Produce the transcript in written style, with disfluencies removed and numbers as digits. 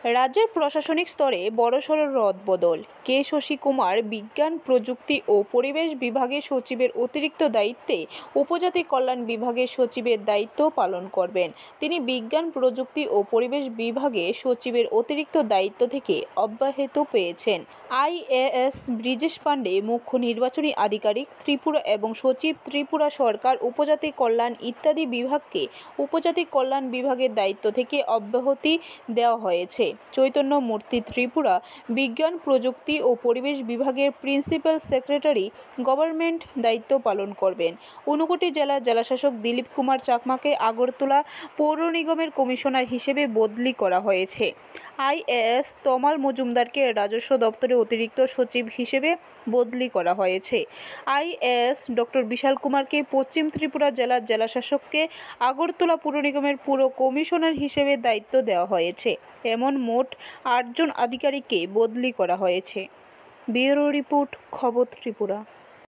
রাজ্যের প্রশাসনিক স্তরে বড়সড় রদবদল। কে শশী কুমার বিজ্ঞান প্রযুক্তি ও পরিবেশ বিভাগের সচিবের অতিরিক্ত দায়িত্বে উপজাতি কল্যাণ বিভাগের সচিবের দায়িত্ব পালন করবেন। তিনি বিজ্ঞান প্রযুক্তি ও পরিবেশ বিভাগে সচিবের অতিরিক্ত দায়িত্ব থেকে অব্যাহতি পেয়েছেন। IAS ব্রিজেশ পাণ্ডে মুখ্য নির্বাচনী আধিকারিক ত্রিপুরা এবং সচিব ত্রিপুরা সরকার উপজাতি কল্যাণ ইত্যাদি বিভাগকে উপজাতি কল্যাণ বিভাগের দায়িত্ব থেকে অব্যাহতি দেওয়া হয়েছে। চৈতন্য মূর্তি ত্রিপুরা বিজ্ঞান প্রযুক্তি ও পরিবেশ বিভাগের প্রিন্সিপাল সেক্রেটারি গভর্নমেন্ট দায়িত্ব পালন করবেন। ঊনকোটি জেলার জেলাশাসক দিলীপ কুমার চাকমাকে আগরতলা পৌর নিগমের কমিশনার হিসেবে বদলি করা হয়েছে। IAS তমাল মজুমদারকে রাজস্ব দপ্তরে অতিরিক্ত সচিব হিসেবে বদলি করা হয়েছে। IAS ডক্টর বিশাল কুমারকে পশ্চিম ত্রিপুরা জেলার জেলাশাসককে আগরতলা পুর নিগমের পুর কমিশনার হিসেবে দায়িত্ব দেওয়া হয়েছে। এমন মোট 8 জন আধিকারিককে বদলি করা হয়েছে। ব্যুরো রিপোর্ট, খবর ত্রিপুরা।